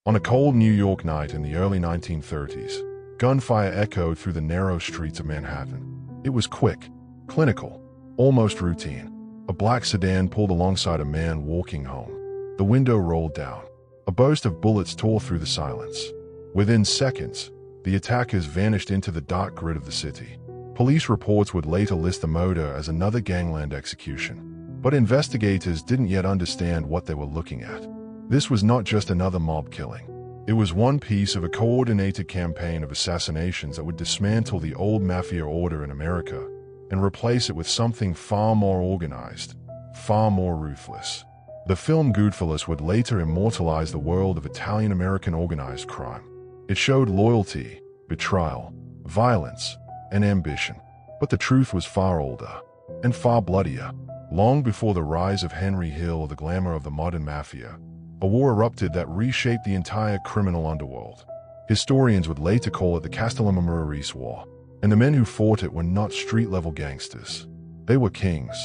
On a cold New York night in the early 1930s, gunfire echoed through the narrow streets of Manhattan. It was quick, clinical, almost routine. A black sedan pulled alongside a man walking home. The window rolled down. A burst of bullets tore through the silence. Within seconds, the attackers vanished into the dark grid of the city. Police reports would later list the murder as another gangland execution. But investigators didn't yet understand what they were looking at. This was not just another mob killing. It was one piece of a coordinated campaign of assassinations that would dismantle the old mafia order in America and replace it with something far more organized, far more ruthless. The film Goodfellas would later immortalize the world of Italian-American organized crime. It showed loyalty, betrayal, violence, and ambition. But the truth was far older and far bloodier. Long before the rise of Henry Hill or the glamour of the modern mafia, a war erupted that reshaped the entire criminal underworld. Historians would later call it the Castellammarese War, and the men who fought it were not street-level gangsters. They were kings.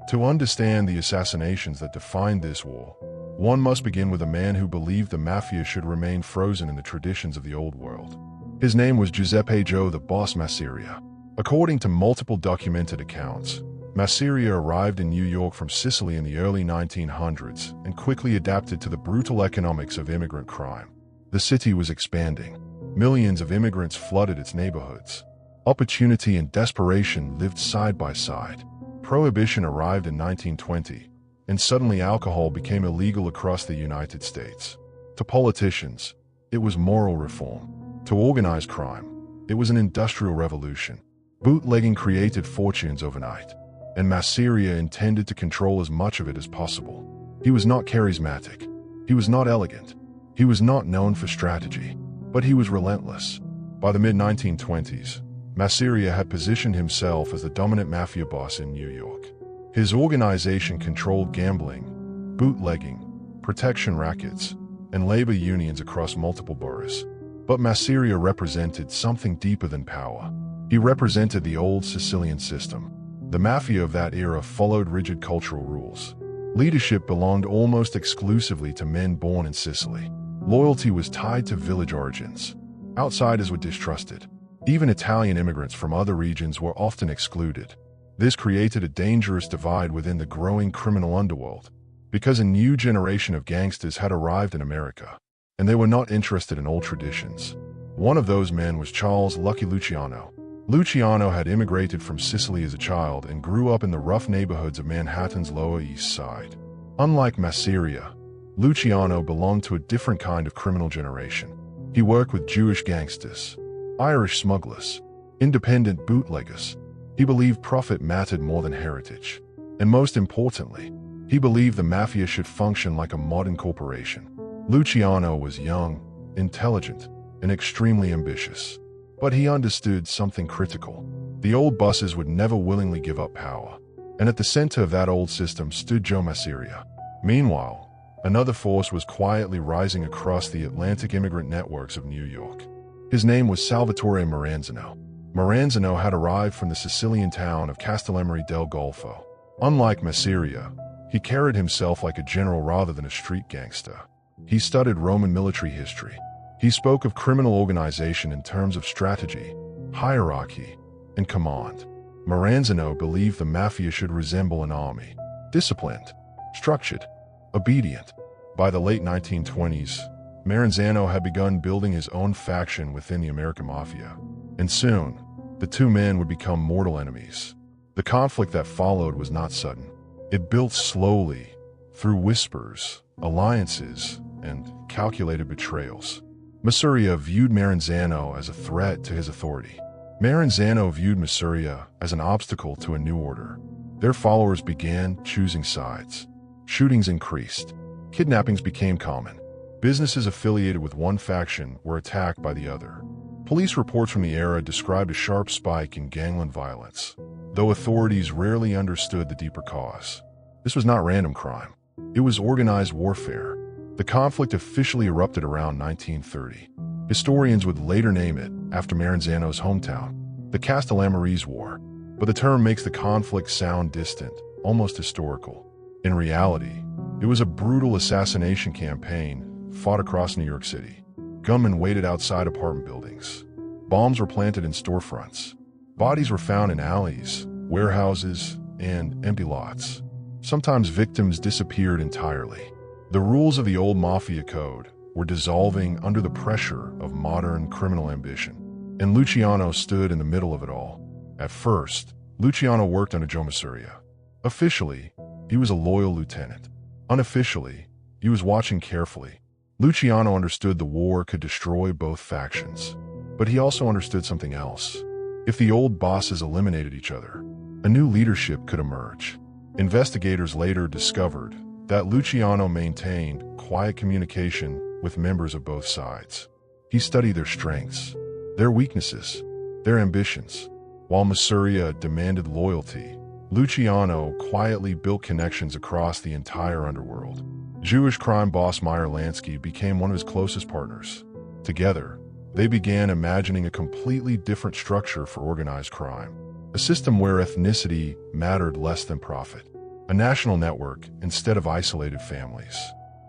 To understand the assassinations that defined this war, one must begin with a man who believed the mafia should remain frozen in the traditions of the old world. His name was Giuseppe Joe the Boss Masseria. According to multiple documented accounts, Masseria arrived in New York from Sicily in the early 1900s and quickly adapted to the brutal economics of immigrant crime. The city was expanding. Millions of immigrants flooded its neighborhoods. Opportunity and desperation lived side by side. Prohibition arrived in 1920, and suddenly alcohol became illegal across the United States. To politicians, it was moral reform. To organized crime, it was an industrial revolution. Bootlegging created fortunes overnight, and Masseria intended to control as much of it as possible. He was not charismatic. He was not elegant. He was not known for strategy, but he was relentless. By the mid-1920s, Masseria had positioned himself as the dominant mafia boss in New York. His organization controlled gambling, bootlegging, protection rackets, and labor unions across multiple boroughs. But Masseria represented something deeper than power. He represented the old Sicilian system. The mafia of that era followed rigid cultural rules. Leadership belonged almost exclusively to men born in Sicily. Loyalty was tied to village origins. Outsiders were distrusted. Even Italian immigrants from other regions were often excluded. This created a dangerous divide within the growing criminal underworld, because a new generation of gangsters had arrived in America, and they were not interested in old traditions. One of those men was Charles "Lucky" Luciano. Luciano had immigrated from Sicily as a child and grew up in the rough neighborhoods of Manhattan's Lower East Side. Unlike Masseria, Luciano belonged to a different kind of criminal generation. He worked with Jewish gangsters, Irish smugglers, independent bootleggers. He believed profit mattered more than heritage. And most importantly, he believed the mafia should function like a modern corporation. Luciano was young, intelligent, and extremely ambitious. But he understood something critical. The old bosses would never willingly give up power. And at the center of that old system stood Joe Masseria. Meanwhile, another force was quietly rising across the Atlantic immigrant networks of New York. His name was Salvatore Maranzano. Maranzano had arrived from the Sicilian town of Castellammarese del Golfo. Unlike Masseria, he carried himself like a general rather than a street gangster. He studied Roman military history. He spoke of criminal organization in terms of strategy, hierarchy, and command. Maranzano believed the mafia should resemble an army, disciplined, structured, obedient. By the late 1920s, Maranzano had begun building his own faction within the American Mafia, and soon, the two men would become mortal enemies. The conflict that followed was not sudden. It built slowly, through whispers, alliances, and calculated betrayals. Masseria viewed Maranzano as a threat to his authority. Maranzano viewed Masseria as an obstacle to a new order. Their followers began choosing sides. Shootings increased. Kidnappings became common. Businesses affiliated with one faction were attacked by the other. Police reports from the era described a sharp spike in gangland violence, though authorities rarely understood the deeper cause. This was not random crime. It was organized warfare. The conflict officially erupted around 1930. Historians would later name it, after Maranzano's hometown, the Castellammarese War. But the term makes the conflict sound distant, almost historical. In reality, it was a brutal assassination campaign fought across New York City. Gunmen waited outside apartment buildings. Bombs were planted in storefronts. Bodies were found in alleys, warehouses, and empty lots. Sometimes victims disappeared entirely. The rules of the old mafia code were dissolving under the pressure of modern criminal ambition. And Luciano stood in the middle of it all. At first, Luciano worked under Joe Masuria. Officially, he was a loyal lieutenant. Unofficially, he was watching carefully. Luciano understood the war could destroy both factions. But he also understood something else. If the old bosses eliminated each other, a new leadership could emerge. Investigators later discovered that Luciano maintained quiet communication with members of both sides. He studied their strengths, their weaknesses, their ambitions. While Masuria demanded loyalty, Luciano quietly built connections across the entire underworld. Jewish crime boss Meyer Lansky became one of his closest partners. Together, they began imagining a completely different structure for organized crime. A system where ethnicity mattered less than profit. A national network instead of isolated families.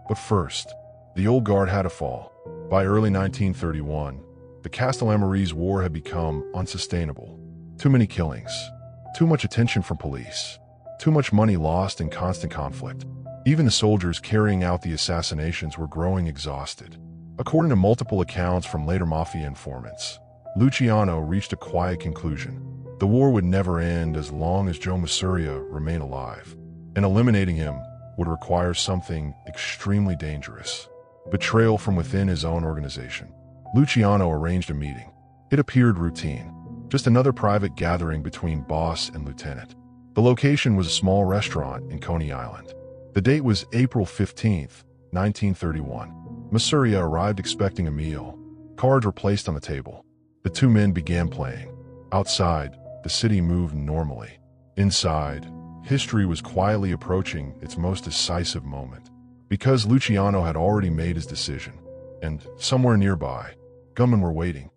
But first, the old guard had to fall. By early 1931, the Castellammarese War had become unsustainable. Too many killings, too much attention from police, too much money lost in constant conflict. Even the soldiers carrying out the assassinations were growing exhausted. According to multiple accounts from later mafia informants, Luciano reached a quiet conclusion. The war would never end as long as Joe Masuria remained alive, and eliminating him would require something extremely dangerous: betrayal from within his own organization. Luciano arranged a meeting. It appeared routine, just another private gathering between boss and lieutenant. The location was a small restaurant in Coney Island. The date was April 15th, 1931. Masuria arrived expecting a meal. Cards were placed on the table. The two men began playing. Outside, the city moved normally. Inside, history was quietly approaching its most decisive moment. Because Luciano had already made his decision, and somewhere nearby, gunmen were waiting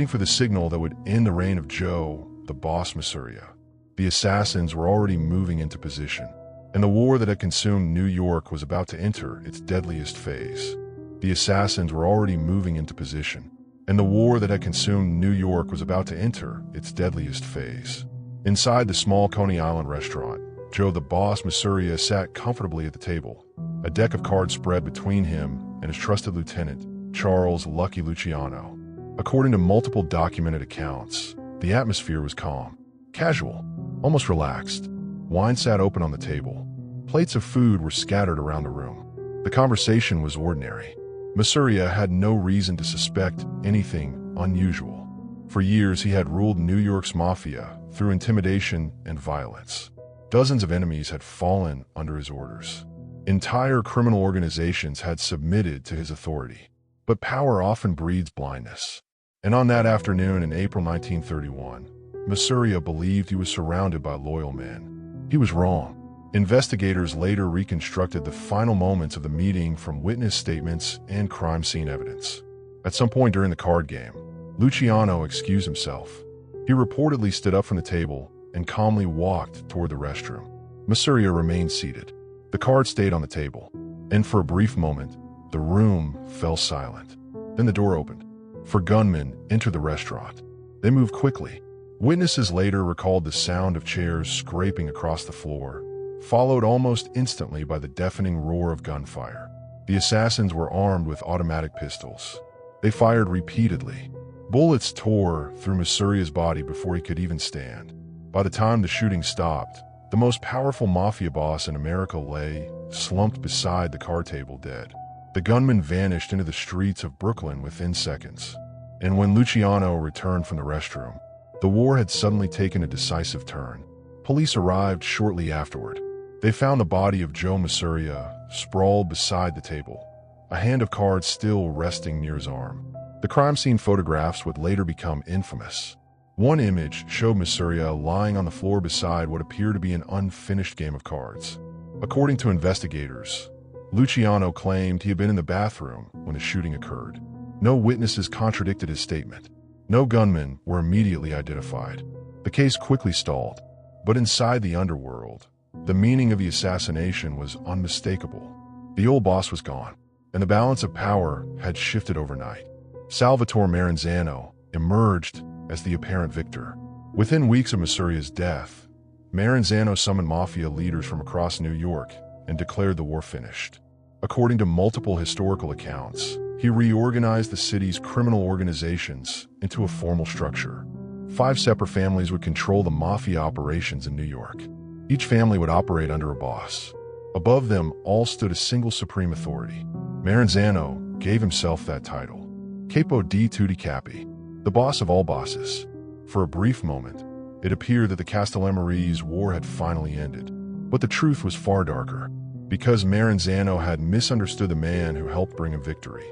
for the signal that would end the reign of Joe, the boss Masuria. The assassins were already moving into position, and the war that had consumed New York was about to enter its deadliest phase. The assassins were already moving into position, and the war that had consumed New York was about to enter its deadliest phase. Inside the small Coney Island restaurant, Joe the boss Masuria sat comfortably at the table, a deck of cards spread between him and his trusted lieutenant, Charles "Lucky" Luciano. According to multiple documented accounts, the atmosphere was calm, casual, almost relaxed. Wine sat open on the table. Plates of food were scattered around the room. The conversation was ordinary. Masuria had no reason to suspect anything unusual. For years, he had ruled New York's mafia through intimidation and violence. Dozens of enemies had fallen under his orders. Entire criminal organizations had submitted to his authority. But power often breeds blindness. And on that afternoon in April 1931, Masuria believed he was surrounded by loyal men. He was wrong. Investigators later reconstructed the final moments of the meeting from witness statements and crime scene evidence. At some point during the card game, Luciano excused himself. He reportedly stood up from the table and calmly walked toward the restroom. Masuria remained seated. The cards stayed on the table, and for a brief moment, the room fell silent. Then the door opened. Four gunmen entered the restaurant. They moved quickly. Witnesses later recalled the sound of chairs scraping across the floor, followed almost instantly by the deafening roar of gunfire. The assassins were armed with automatic pistols. They fired repeatedly. Bullets tore through Masuria's body before he could even stand. By the time the shooting stopped, the most powerful mafia boss in America lay, slumped beside the card table dead. The gunman vanished into the streets of Brooklyn within seconds. And when Luciano returned from the restroom, the war had suddenly taken a decisive turn. Police arrived shortly afterward. They found the body of Joe Masuria sprawled beside the table, a hand of cards still resting near his arm. The crime scene photographs would later become infamous. One image showed Masuria lying on the floor beside what appeared to be an unfinished game of cards. According to investigators, Luciano claimed he had been in the bathroom when the shooting occurred. No witnesses contradicted his statement. No gunmen were immediately identified. The case quickly stalled. But inside the underworld, the meaning of the assassination was unmistakable. The old boss was gone. and the balance of power had shifted overnight. Salvatore Maranzano emerged as the apparent victor. Within weeks of Masuria's death, Maranzano summoned mafia leaders from across New York and declared the war finished. According to multiple historical accounts, he reorganized the city's criminal organizations into a formal structure. 5 separate families would control the mafia operations in New York. Each family would operate under a boss. Above them all stood a single supreme authority. Maranzano gave himself that title, Capo di tutti capi, the boss of all bosses. For a brief moment, it appeared that the Castellammarese War had finally ended. But the truth was far darker, because Maranzano had misunderstood the man who helped bring him victory.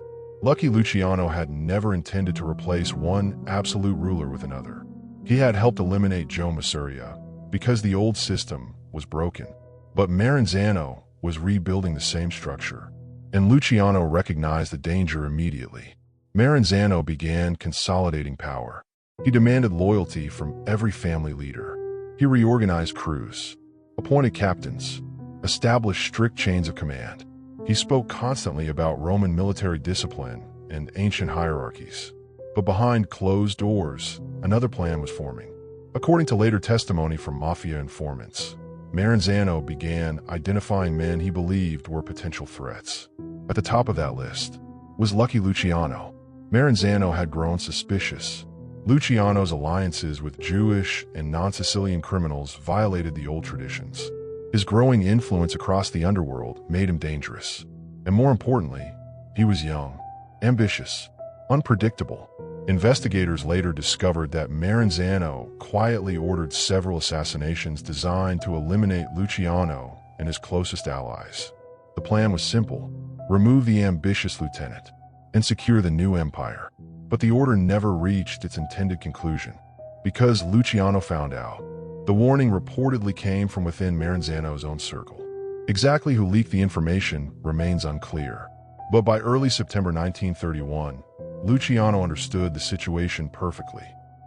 Lucky Luciano had never intended to replace one absolute ruler with another. He had helped eliminate Joe Masuria because the old system was broken. But Maranzano was rebuilding the same structure, and Luciano recognized the danger immediately. Maranzano began consolidating power. He demanded loyalty from every family leader. He reorganized crews, appointed captains, established strict chains of command. He spoke constantly about Roman military discipline and ancient hierarchies. But behind closed doors, another plan was forming. According to later testimony from mafia informants, Maranzano began identifying men he believed were potential threats. At the top of that list was Lucky Luciano. Maranzano had grown suspicious. Luciano's alliances with Jewish and non-Sicilian criminals violated the old traditions. His growing influence across the underworld made him dangerous. And more importantly, he was young, ambitious, unpredictable. Investigators later discovered that Maranzano quietly ordered several assassinations designed to eliminate Luciano and his closest allies. The plan was simple: remove the ambitious lieutenant and secure the new empire. But the order never reached its intended conclusion, because Luciano found out. The warning reportedly came from within Maranzano's own circle. Exactly who leaked the information remains unclear. But by early September 1931, Luciano understood the situation perfectly.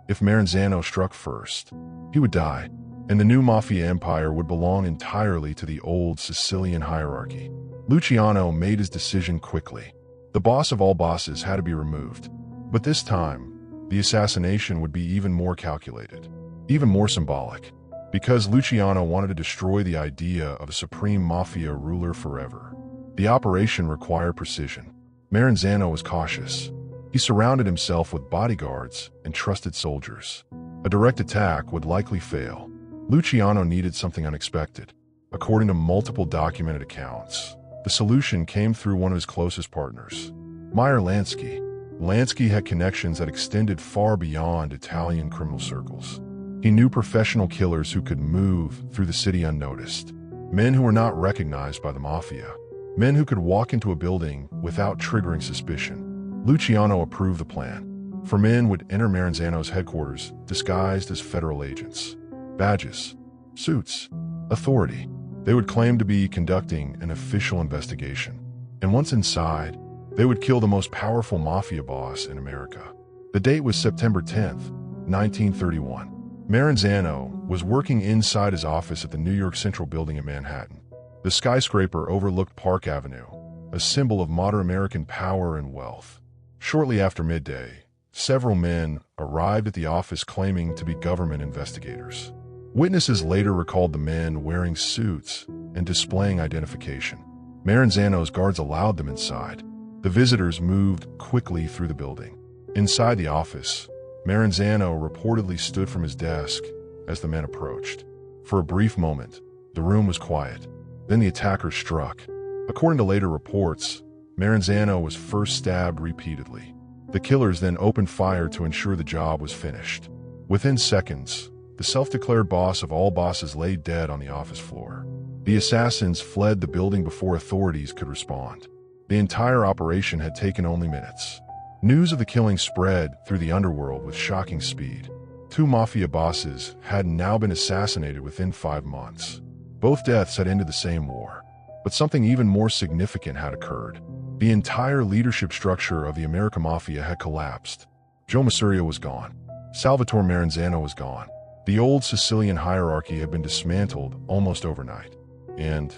If Maranzano struck first, he would die, and the new mafia empire would belong entirely to the old Sicilian hierarchy. Luciano made his decision quickly. The boss of all bosses had to be removed. But this time, the assassination would be even more calculated, even more symbolic, because Luciano wanted to destroy the idea of a supreme mafia ruler forever. The operation required precision. Maranzano was cautious. He surrounded himself with bodyguards and trusted soldiers. A direct attack would likely fail. Luciano needed something unexpected. According to multiple documented accounts, the solution came through one of his closest partners, Meyer Lansky. Lansky had connections that extended far beyond Italian criminal circles. He knew professional killers who could move through the city unnoticed, men who were not recognized by the mafia, men who could walk into a building without triggering suspicion. Luciano approved the plan. 4 men would enter Maranzano's headquarters disguised as federal agents. Badges, suits, authority. They would claim to be conducting an official investigation. And once inside, they would kill the most powerful mafia boss in America. The date was September 10th, 1931. Maranzano was working inside his office at the New York Central Building in Manhattan. The skyscraper overlooked Park Avenue, a symbol of modern American power and wealth. Shortly after midday, several men arrived at the office claiming to be government investigators. Witnesses later recalled the men wearing suits and displaying identification. Maranzano's guards allowed them inside. The visitors moved quickly through the building. Inside the office, Maranzano reportedly stood from his desk as the men approached. For a brief moment, the room was quiet. Then the attackers struck. According to later reports, Maranzano was first stabbed repeatedly. The killers then opened fire to ensure the job was finished. Within seconds, the self-declared boss of all bosses lay dead on the office floor. The assassins fled the building before authorities could respond. The entire operation had taken only minutes. News of the killing spread through the underworld with shocking speed. 2 mafia bosses had now been assassinated within 5 months. Both deaths had ended the same war. But something even more significant had occurred. The entire leadership structure of the American Mafia had collapsed. Joe Masuria was gone. Salvatore Maranzano was gone. The old Sicilian hierarchy had been dismantled almost overnight. And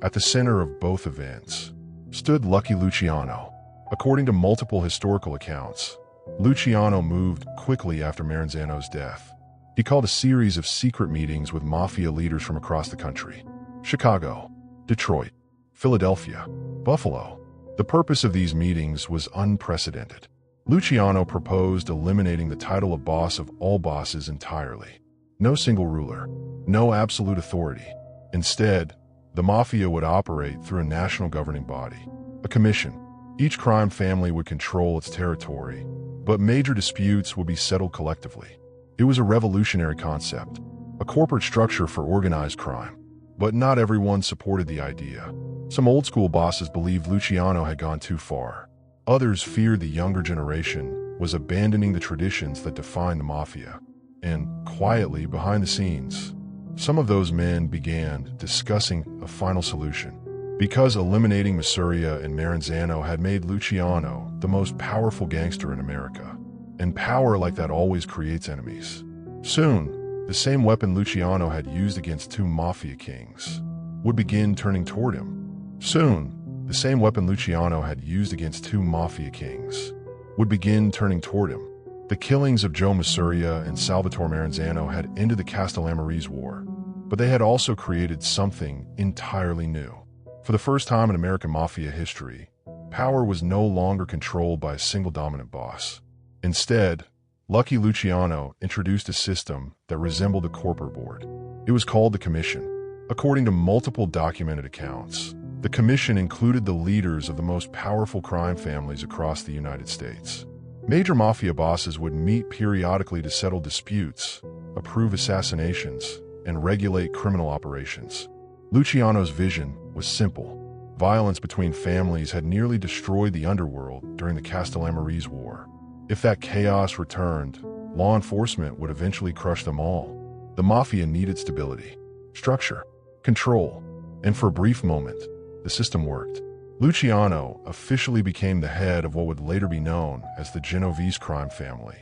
at the center of both events stood Lucky Luciano. According to multiple historical accounts, Luciano moved quickly after Maranzano's death. He called a series of secret meetings with mafia leaders from across the country: Chicago, Detroit, Philadelphia, Buffalo. The purpose of these meetings was unprecedented. Luciano proposed eliminating the title of boss of all bosses entirely. No single ruler, no absolute authority. Instead, the mafia would operate through a national governing body, a commission. Each crime family would control its territory, but major disputes would be settled collectively. It was a revolutionary concept, a corporate structure for organized crime. But not everyone supported the idea. Some old-school bosses believed Luciano had gone too far. Others feared the younger generation was abandoning the traditions that defined the mafia. And quietly, behind the scenes, some of those men began discussing a final solution. Because eliminating Masuria and Maranzano had made Luciano the most powerful gangster in America. And power like that always creates enemies. Soon, the same weapon Luciano had used against two mafia kings would begin turning toward him. Soon, the same weapon Luciano had used against two mafia kings would begin turning toward him. The killings of Joe Masuria and Salvatore Maranzano had ended the Castellammarese War, but they had also created something entirely new. For the first time in American Mafia history, power was no longer controlled by a single dominant boss. Instead, Lucky Luciano introduced a system that resembled a corporate board. It was called the Commission. According to multiple documented accounts, the Commission included the leaders of the most powerful crime families across the United States. Major mafia bosses would meet periodically to settle disputes, approve assassinations, and regulate criminal operations. Luciano's vision was simple. Violence between families had nearly destroyed the underworld during the Castellammarese War. If that chaos returned, law enforcement would eventually crush them all. The mafia needed stability, structure, control, and for a brief moment, the system worked. Luciano officially became the head of what would later be known as the Genovese crime family,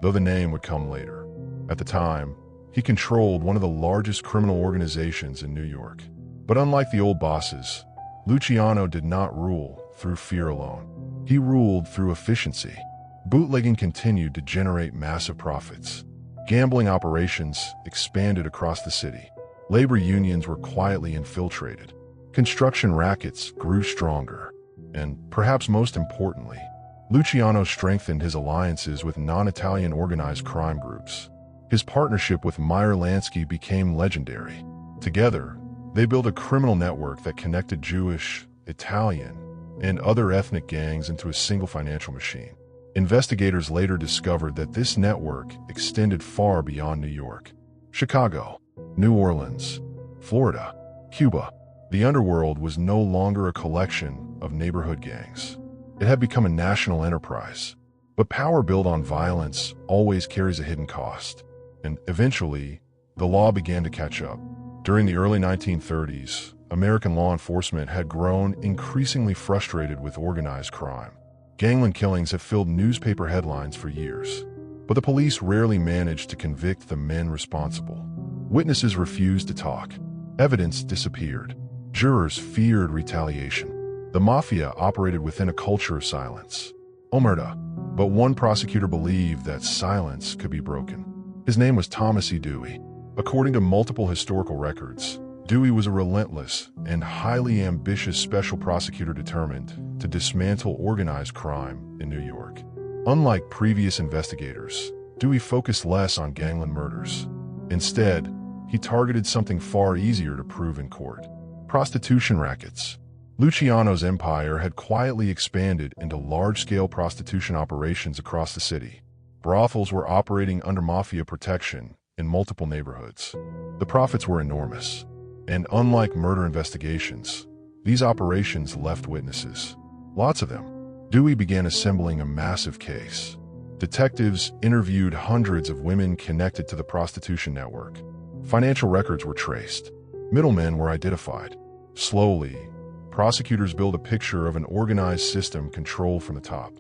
though the name would come later. At the time, he controlled one of the largest criminal organizations in New York. But unlike the old bosses, Luciano did not rule through fear alone. He ruled through efficiency. Bootlegging continued to generate massive profits. Gambling operations expanded across the city. Labor unions were quietly infiltrated. Construction rackets grew stronger. And, perhaps most importantly, Luciano strengthened his alliances with non-Italian organized crime groups. His partnership with Meyer Lansky became legendary. Together, they built a criminal network that connected Jewish, Italian, and other ethnic gangs into a single financial machine. Investigators later discovered that this network extended far beyond New York. Chicago, New Orleans, Florida, Cuba. The underworld was no longer a collection of neighborhood gangs. It had become a national enterprise. But power built on violence always carries a hidden cost. And eventually, the law began to catch up. During the early 1930s, American law enforcement had grown increasingly frustrated with organized crime. Gangland killings have filled newspaper headlines for years, but the police rarely managed to convict the men responsible. Witnesses refused to talk. Evidence disappeared. Jurors feared retaliation. The mafia operated within a culture of silence. Omerta. But one prosecutor believed that silence could be broken. His name was Thomas E. Dewey. According to multiple historical records, Dewey was a relentless and highly ambitious special prosecutor determined to dismantle organized crime in New York. Unlike previous investigators, Dewey focused less on gangland murders. Instead, he targeted something far easier to prove in court: prostitution rackets. Luciano's empire had quietly expanded into large-scale prostitution operations across the city. Brothels were operating under mafia protection in multiple neighborhoods. The profits were enormous. And unlike murder investigations, these operations left witnesses. Lots of them. Dewey began assembling a massive case. Detectives interviewed hundreds of women connected to the prostitution network. Financial records were traced. Middlemen were identified. Slowly, prosecutors built a picture of an organized system controlled from the top.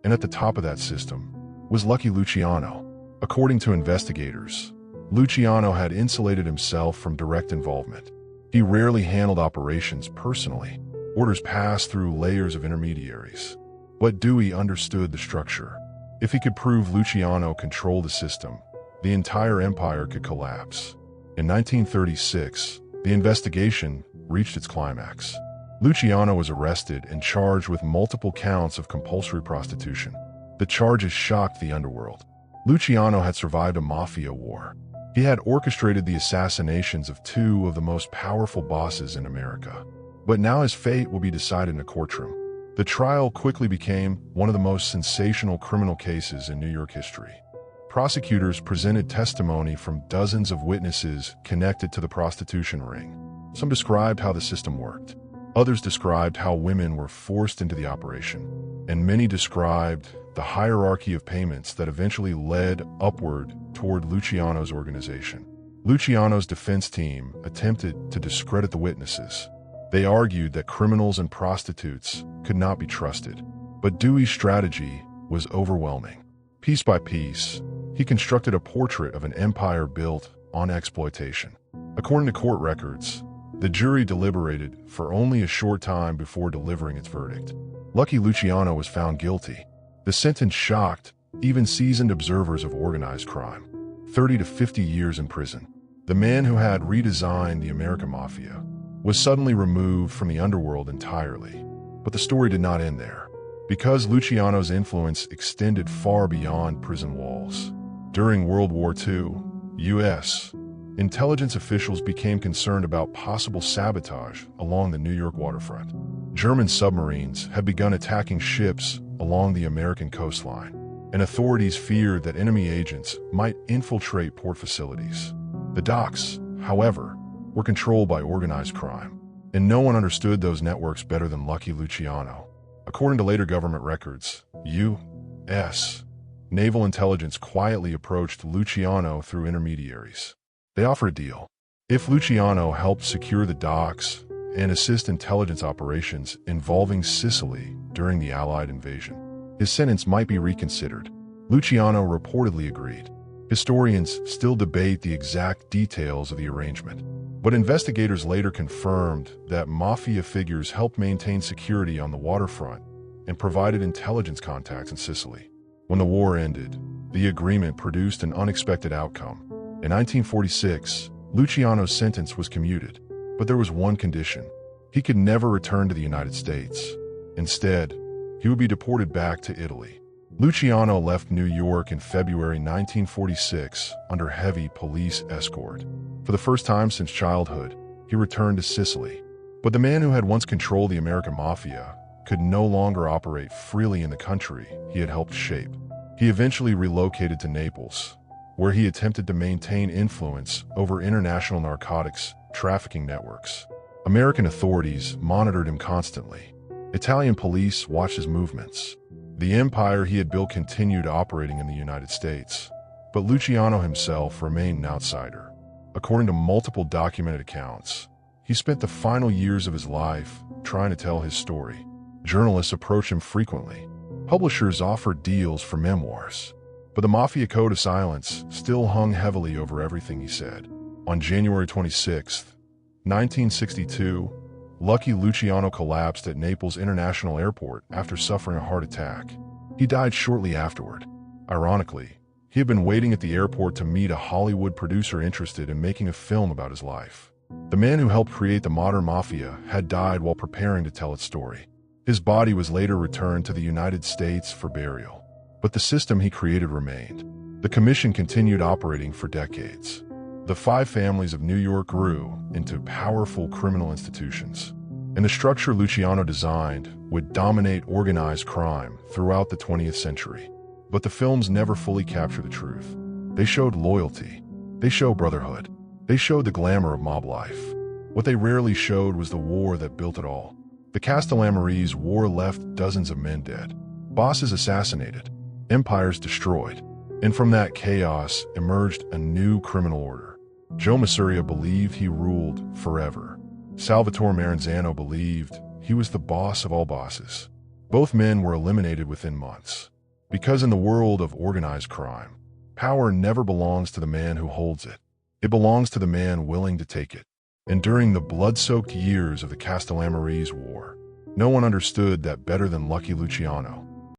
And at the top of that system was Lucky Luciano. According to investigators, Luciano had insulated himself from direct involvement. He rarely handled operations personally. Orders passed through layers of intermediaries. But Dewey understood the structure. If he could prove Luciano controlled the system, the entire empire could collapse. In 1936, the investigation reached its climax. Luciano was arrested and charged with multiple counts of compulsory prostitution. The charges shocked the underworld. Luciano had survived a mafia war. He had orchestrated the assassinations of two of the most powerful bosses in America. But now his fate will be decided in a courtroom. The trial quickly became one of the most sensational criminal cases in New York history. Prosecutors presented testimony from dozens of witnesses connected to the prostitution ring. Some described how the system worked. Others described how women were forced into the operation. And many described the hierarchy of payments that eventually led upward toward Luciano's organization. Luciano's defense team attempted to discredit the witnesses. They argued that criminals and prostitutes could not be trusted. But Dewey's strategy was overwhelming. Piece by piece, he constructed a portrait of an empire built on exploitation. According to court records, the jury deliberated for only a short time before delivering its verdict. Lucky Luciano was found guilty. The sentence shocked even seasoned observers of organized crime. 30 to 50 years in prison. The man who had redesigned the American Mafia was suddenly removed from the underworld entirely. But the story did not end there, because Luciano's influence extended far beyond prison walls. During World War II, U.S. intelligence officials became concerned about possible sabotage along the New York waterfront. German submarines had begun attacking ships along the American coastline, and authorities feared that enemy agents might infiltrate port facilities. The docks, however, were controlled by organized crime, and no one understood those networks better than Lucky Luciano. According to later government records, U.S. naval intelligence quietly approached Luciano through intermediaries. They offered a deal. If Luciano helped secure the docks and assist intelligence operations involving Sicily during the Allied invasion, his sentence might be reconsidered. Luciano reportedly agreed. Historians still debate the exact details of the arrangement, but investigators later confirmed that mafia figures helped maintain security on the waterfront and provided intelligence contacts in Sicily. When the war ended, the agreement produced an unexpected outcome. In 1946, Luciano's sentence was commuted, but there was one condition. He could never return to the United States. Instead, he would be deported back to Italy. Luciano left New York in February 1946 under heavy police escort. For the first time since childhood, he returned to Sicily. But the man who had once controlled the American Mafia could no longer operate freely in the country he had helped shape. He eventually relocated to Naples, where he attempted to maintain influence over international narcotics trafficking networks. American authorities monitored him constantly. Italian police watched his movements. The empire he had built continued operating in the United States, but Luciano himself remained an outsider. According to multiple documented accounts, he spent the final years of his life trying to tell his story. Journalists approached him frequently. Publishers offered deals for memoirs, but the Mafia Code of Silence still hung heavily over everything he said. On January 26, 1962, Lucky Luciano collapsed at Naples International Airport after suffering a heart attack. He died shortly afterward. Ironically, he had been waiting at the airport to meet a Hollywood producer interested in making a film about his life. The man who helped create the modern mafia had died while preparing to tell its story. His body was later returned to the United States for burial, but the system he created remained. The commission continued operating for decades. The five families of New York grew into powerful criminal institutions, and the structure Luciano designed would dominate organized crime throughout the 20th century. But the films never fully captured the truth. They showed loyalty. They showed brotherhood. They showed the glamour of mob life. What they rarely showed was the war that built it all. The Castellammarese War left dozens of men dead, bosses assassinated, empires destroyed, and from that chaos emerged a new criminal order. Joe Masuria believed he ruled forever. Salvatore Maranzano believed he was the boss of all bosses. Both men were eliminated within months. Because in the world of organized crime, power never belongs to the man who holds it. It belongs to the man willing to take it. And during the blood-soaked years of the Castellammarese War, No one understood that better than Lucky Luciano.